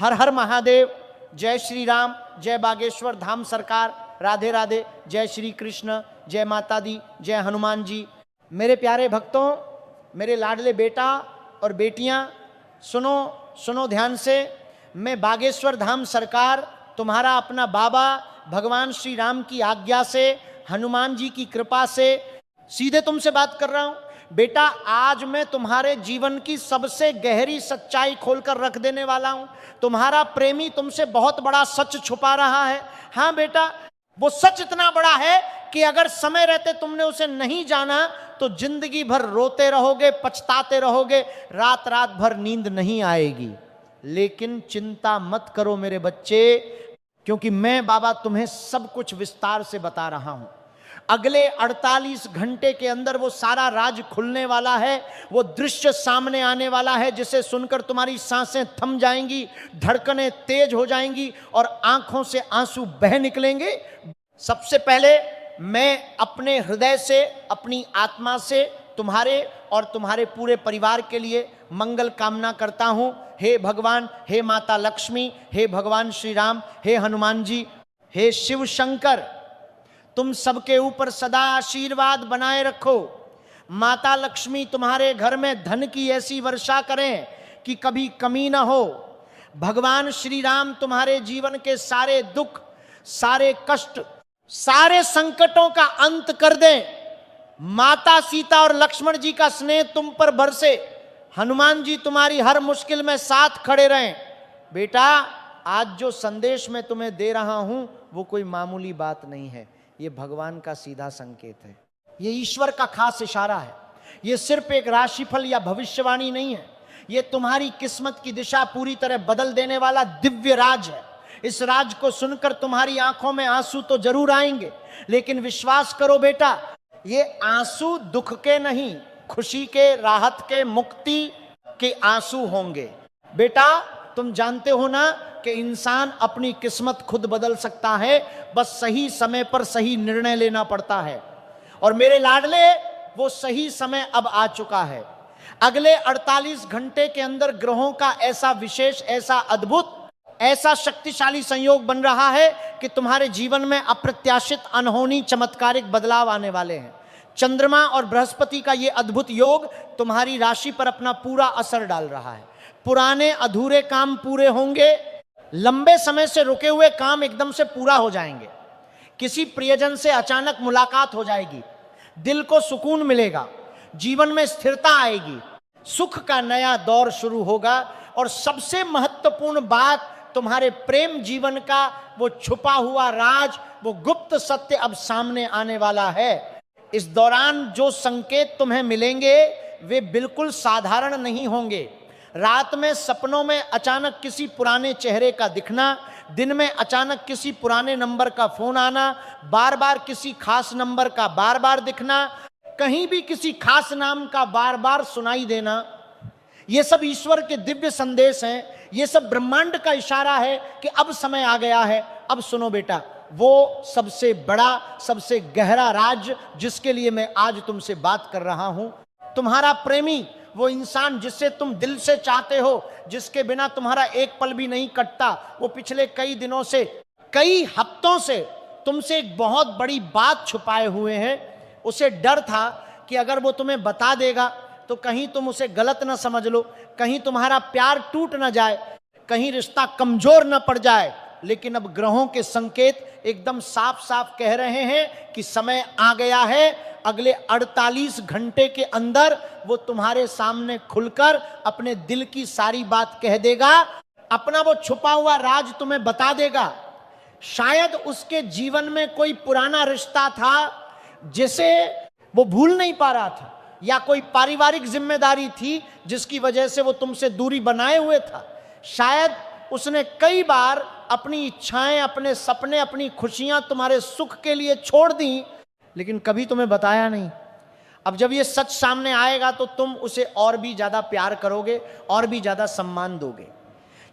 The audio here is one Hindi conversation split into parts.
हर हर महादेव, जय श्री राम, जय बागेश्वर धाम सरकार, राधे राधे, जय श्री कृष्ण, जय माता दी, जय हनुमान जी। मेरे प्यारे भक्तों, मेरे लाडले बेटा और बेटियां, सुनो सुनो ध्यान से। मैं बागेश्वर धाम सरकार, तुम्हारा अपना बाबा, भगवान श्री राम की आज्ञा से, हनुमान जी की कृपा से सीधे तुमसे बात कर रहा हूं। बेटा, आज मैं तुम्हारे जीवन की सबसे गहरी सच्चाई खोलकर रख देने वाला हूं। तुम्हारा प्रेमी तुमसे बहुत बड़ा सच छुपा रहा है। हाँ बेटा, वो सच इतना बड़ा है कि अगर समय रहते तुमने उसे नहीं जाना तो जिंदगी भर रोते रहोगे, पछताते रहोगे, रात रात भर नींद नहीं आएगी। लेकिन चिंता मत करो मेरे बच्चे, क्योंकि मैं बाबा तुम्हें सब कुछ विस्तार से बता रहा हूं। अगले 48 घंटे के अंदर वो सारा राज खुलने वाला है, वो दृश्य सामने आने वाला है जिसे सुनकर तुम्हारी सांसें थम जाएंगी, धड़कनें तेज हो जाएंगी और आंखों से आंसू बह निकलेंगे। सबसे पहले मैं अपने हृदय से, अपनी आत्मा से तुम्हारे और तुम्हारे पूरे परिवार के लिए मंगल कामना करता हूं। हे भगवान, हे माता लक्ष्मी, हे भगवान श्री राम, हे हनुमान जी, हे शिव शंकर, तुम सबके ऊपर सदा आशीर्वाद बनाए रखो। माता लक्ष्मी तुम्हारे घर में धन की ऐसी वर्षा करें कि कभी कमी ना हो। भगवान श्री राम तुम्हारे जीवन के सारे दुख, सारे कष्ट, सारे संकटों का अंत कर दें। माता सीता और लक्ष्मण जी का स्नेह तुम पर बरसे। हनुमान जी तुम्हारी हर मुश्किल में साथ खड़े रहें। बेटा, आज जो संदेश मैं तुम्हें दे रहा हूं वो कोई मामूली बात नहीं है, ये भगवान का सीधा संकेत है, ये ईश्वर का खास इशारा है। ये सिर्फ एक राशिफल या भविष्यवाणी नहीं है, ये तुम्हारी किस्मत की दिशा पूरी तरह बदल देने वाला दिव्य राज है। इस राज को सुनकर तुम्हारी आंखों में आंसू तो जरूर आएंगे, लेकिन विश्वास करो बेटा, ये आंसू दुख के नहीं, खुशी के, राहत के, मुक्ति के आंसू होंगे। बेटा, तुम जानते हो ना कि इंसान अपनी किस्मत खुद बदल सकता है, बस सही समय पर सही निर्णय लेना पड़ता है। और मेरे लाडले, वो सही समय अब आ चुका है। अगले 48 घंटे के अंदर ग्रहों का ऐसा विशेष, ऐसा अद्भुत, ऐसा शक्तिशाली संयोग बन रहा है कि तुम्हारे जीवन में अप्रत्याशित, अनहोनी, चमत्कारिक बदलाव आने वाले हैं। चंद्रमा और बृहस्पति का ये अद्भुत योग तुम्हारी राशि पर अपना पूरा असर डाल रहा है। पुराने अधूरे काम पूरे होंगे, लंबे समय से रुके हुए काम एकदम से पूरा हो जाएंगे। किसी प्रियजन से अचानक मुलाकात हो जाएगी, दिल को सुकून मिलेगा, जीवन में स्थिरता आएगी, सुख का नया दौर शुरू होगा। और सबसे महत्वपूर्ण बात, तुम्हारे प्रेम जीवन का वो छुपा हुआ राज, वो गुप्त सत्य अब सामने आने वाला है। इस दौरान जो संकेत तुम्हें मिलेंगे वे बिल्कुल साधारण नहीं होंगे। रात में सपनों में अचानक किसी पुराने चेहरे का दिखना, दिन में अचानक किसी पुराने नंबर का फोन आना, बार बार किसी खास नंबर का बार बार दिखना, कहीं भी किसी खास नाम का बार बार सुनाई देना, ये सब ईश्वर के दिव्य संदेश हैं। ये सब ब्रह्मांड का इशारा है कि अब समय आ गया है। अब सुनो बेटा, वो सबसे बड़ा, सबसे गहरा राज जिसके लिए मैं आज तुमसे बात कर रहा हूं, तुम्हारा प्रेमी, वो इंसान जिससे तुम दिल से चाहते हो, जिसके बिना तुम्हारा एक पल भी नहीं कटता, वो पिछले कई दिनों से, कई हफ्तों से तुमसे एक बहुत बड़ी बात छुपाए हुए हैं। उसे डर था कि अगर वो तुम्हें बता देगा तो कहीं तुम उसे गलत ना समझ लो, कहीं तुम्हारा प्यार टूट ना जाए, कहीं रिश्ता कमजोर ना पड़ जाए। लेकिन अब ग्रहों के संकेत एकदम साफ साफ कह रहे हैं कि समय आ गया है। अगले 48 घंटे के अंदर वो तुम्हारे सामने खुलकर अपने दिल की सारी बात कह देगा, अपना वो छुपा हुआ राज तुम्हें बता देगा। शायद उसके जीवन में कोई पुराना रिश्ता था जिसे वो भूल नहीं पा रहा था, या कोई पारिवारिक जिम्मेदारी थी जिसकी वजह से वो तुमसे दूरी बनाए हुए था। शायद उसने कई बार अपनी इच्छाएं, अपने सपने, अपनी खुशियां तुम्हारे सुख के लिए छोड़ दी, लेकिन कभी तुम्हें बताया नहीं। अब जब ये सच सामने आएगा तो तुम उसे और भी ज्यादा प्यार करोगे, और भी ज्यादा सम्मान दोगे।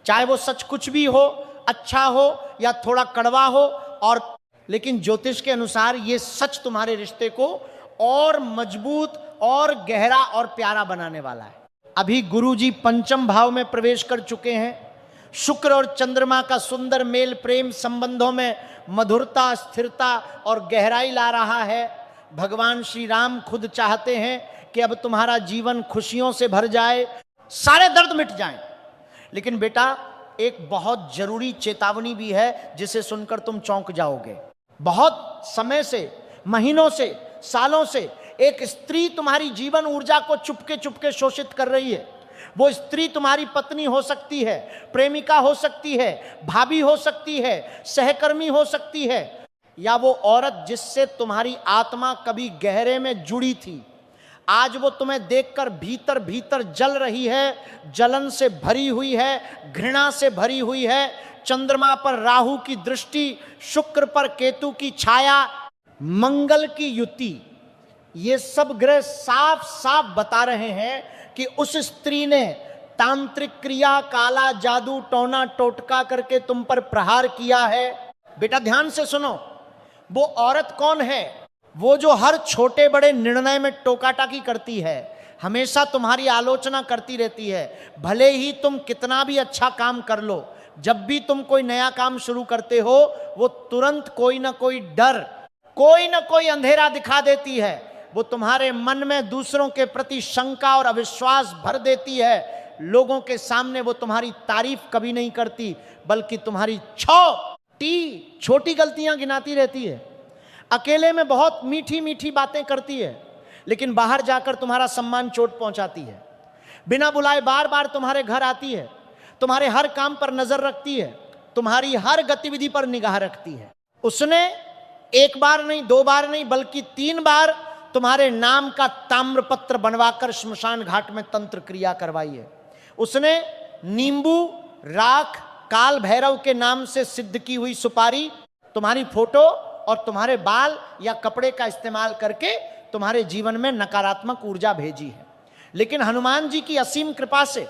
चाहे वो सच कुछ भी हो, अच्छा हो या थोड़ा कड़वा हो, और लेकिन ज्योतिष के अनुसार ये सच तुम्हारे रिश्ते को और मजबूत और गहरा और प्यारा बनाने वाला है। अभी गुरुजी पंचम भाव में प्रवेश कर चुके हैं। शुक्र और चंद्रमा का सुंदर मेल प्रेम संबंधों में मधुरता, स्थिरता और गहराई ला रहा है। भगवान श्री राम खुद चाहते हैं कि अब तुम्हारा जीवन खुशियों से भर जाए, सारे दर्द मिट जाएं। लेकिन बेटा, एक बहुत जरूरी चेतावनी भी है जिसे सुनकर तुम चौंक जाओगे। बहुत समय से, महीनों से, सालों से एक स्त्री तुम्हारी जीवन ऊर्जा को चुपके चुपके शोषित कर रही है। वो स्त्री तुम्हारी पत्नी हो सकती है, प्रेमिका हो सकती है, भाभी हो सकती है, सहकर्मी हो सकती है, या वो औरत जिससे तुम्हारी आत्मा कभी गहरे में जुड़ी थी। आज वो तुम्हें देखकर भीतर भीतर जल रही है, जलन से भरी हुई है, घृणा से भरी हुई है। चंद्रमा पर राहु की दृष्टि, शुक्र पर केतु की छाया, मंगल की युति, ये सब ग्रह साफ साफ बता रहे हैं कि उस स्त्री ने तांत्रिक क्रिया, काला जादू, टोना टोटका करके तुम पर प्रहार किया है। बेटा ध्यान से सुनो, वो औरत कौन है? वो जो हर छोटे बड़े निर्णय में टोका टाकी करती है, हमेशा तुम्हारी आलोचना करती रहती है। भले ही तुम कितना भी अच्छा काम कर लो, जब भी तुम कोई नया काम शुरू करते हो, वो तुरंत कोई ना कोई डर, कोई ना कोई अंधेरा दिखा देती है। वो तुम्हारे मन में दूसरों के प्रति शंका और अविश्वास भर देती है। लोगों के सामने वो तुम्हारी तारीफ कभी नहीं करती, बल्कि तुम्हारी छोटी गलतियां गिनाती रहती है। अकेले में बहुत मीठी मीठी बातें करती है, लेकिन बाहर जाकर तुम्हारा सम्मान चोट पहुंचाती है। बिना बुलाए बार बार तुम्हारे घर आती है, तुम्हारे हर काम पर नजर रखती है, तुम्हारी हर गतिविधि पर निगाह रखती है। उसने एक बार नहीं, दो बार नहीं, बल्कि 3 बार तुम्हारे नाम का ताम्रपत्र बनवाकर श्मशान घाट में तंत्र क्रिया करवाई है। उसने नींबू, राख, काल भैरव के नाम से सिद्ध की हुई सुपारी, तुम्हारी फोटो और तुम्हारे बाल या कपड़े का इस्तेमाल करके तुम्हारे जीवन में नकारात्मक ऊर्जा भेजी है। लेकिन हनुमान जी की असीम कृपा से,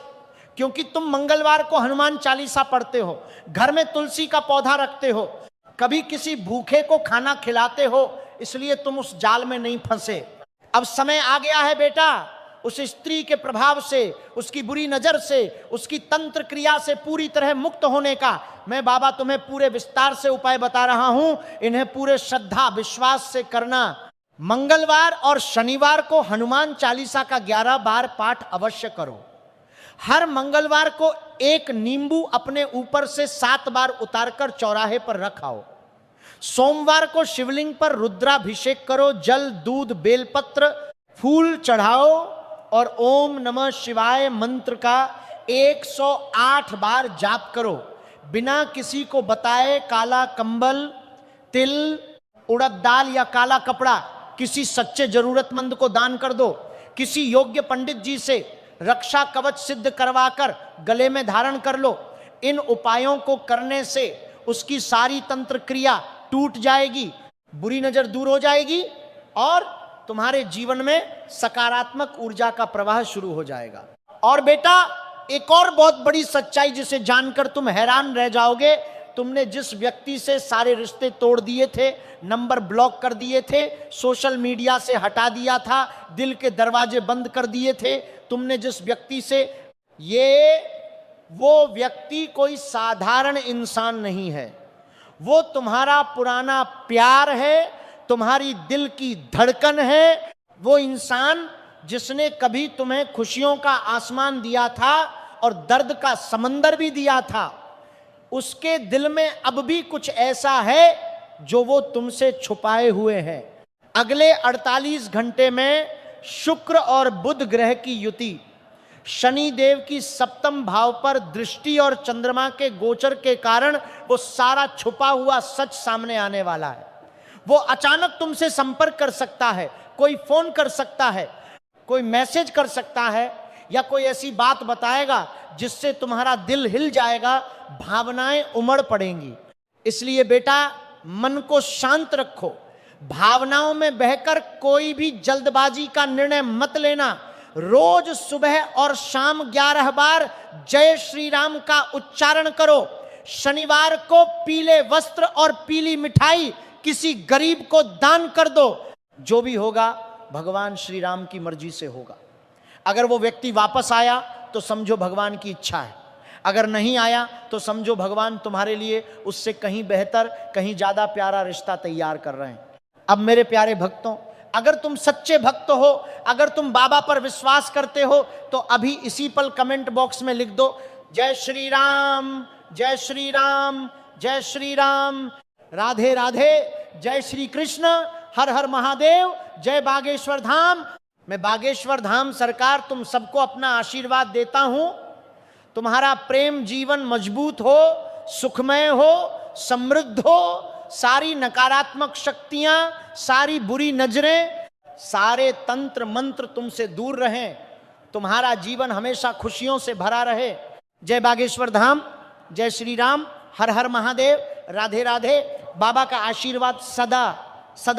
क्योंकि तुम मंगलवार को हनुमान चालीसा पढ़ते हो, घर में तुलसी का पौधा रखते हो, कभी किसी भूखे को खाना खिलाते हो, इसलिए तुम उस जाल में नहीं फंसे। अब समय आ गया है बेटा, उस स्त्री के प्रभाव से, उसकी बुरी नजर से, उसकी तंत्र क्रिया से पूरी तरह मुक्त होने का मैं बाबा तुम्हें पूरे विस्तार से उपाय बता रहा हूं। इन्हें पूरे श्रद्धा विश्वास से करना। मंगलवार और शनिवार को हनुमान चालीसा का 11 बार पाठ अवश्य करो। हर मंगलवार को एक नींबू अपने ऊपर से 7 बार उतारकर चौराहे पर रखाओ। सोमवार को शिवलिंग पर रुद्राभिषेक करो, जल, दूध, बेलपत्र, फूल चढ़ाओ और ओम नमः शिवाय मंत्र का 108 बार जाप करो। बिना किसी को बताए काला कंबल, तिल, उड़द दाल या काला कपड़ा किसी सच्चे जरूरतमंद को दान कर दो। किसी योग्य पंडित जी से रक्षा कवच सिद्ध करवाकर गले में धारण कर लो। इन उपायों को करने से उसकी सारी तंत्र क्रिया टूट जाएगी, बुरी नजर दूर हो जाएगी और तुम्हारे जीवन में सकारात्मक ऊर्जा का प्रवाह शुरू हो जाएगा। और बेटा, एक और बहुत बड़ी सच्चाई जिसे जानकर तुम हैरान रह जाओगे, तुमने जिस व्यक्ति से सारे रिश्ते तोड़ दिए थे, नंबर ब्लॉक कर दिए थे, सोशल मीडिया से हटा दिया था, दिल के दरवाजे बंद कर दिए थे, तुमने जिस व्यक्ति से, वो व्यक्ति कोई साधारण इंसान नहीं है। वो तुम्हारा पुराना प्यार है, तुम्हारी दिल की धड़कन है। वो इंसान जिसने कभी तुम्हें खुशियों का आसमान दिया था और दर्द का समंदर भी दिया था, उसके दिल में अब भी कुछ ऐसा है जो वो तुमसे छुपाए हुए है। अगले 48 घंटे में शुक्र और बुध ग्रह की युति, शनि देव की 7th भाव पर दृष्टि और चंद्रमा के गोचर के कारण वो सारा छुपा हुआ सच सामने आने वाला है। वो अचानक तुमसे संपर्क कर सकता है, कोई फोन कर सकता है, कोई मैसेज कर सकता है, या कोई ऐसी बात बताएगा जिससे तुम्हारा दिल हिल जाएगा, भावनाएं उमड़ पड़ेंगी। इसलिए बेटा, मन को शांत रखो, भावनाओं में बहकर कोई भी जल्दबाजी का निर्णय मत लेना। रोज सुबह और शाम 11 बार जय श्री राम का उच्चारण करो। शनिवार को पीले वस्त्र और पीली मिठाई किसी गरीब को दान कर दो। जो भी होगा भगवान श्री राम की मर्जी से होगा। अगर वो व्यक्ति वापस आया तो समझो भगवान की इच्छा है, अगर नहीं आया तो समझो भगवान तुम्हारे लिए उससे कहीं बेहतर, कहीं ज्यादा प्यारा रिश्ता तैयार कर रहे हैं। अब मेरे प्यारे भक्तों, अगर तुम सच्चे भक्त हो, अगर तुम बाबा पर विश्वास करते हो, तो अभी इसी पल कमेंट बॉक्स में लिख दो, जय श्री राम, जय श्री राम, जय श्री राम, राधे राधे, जय श्री कृष्ण, हर हर महादेव, जय बागेश्वर धाम। मैं बागेश्वर धाम सरकार तुम सबको अपना आशीर्वाद देता हूं, तुम्हारा प्रेम जीवन मजबूत हो, सुखमय हो, समृद्ध हो, सारी नकारात्मक शक्तियां, सारी बुरी नजरें, सारे तंत्र मंत्र तुमसे दूर रहें, तुम्हारा जीवन हमेशा खुशियों से भरा रहे। जय बागेश्वर धाम, जय श्री राम, हर हर महादेव, राधे राधे। बाबा का आशीर्वाद सदा सदा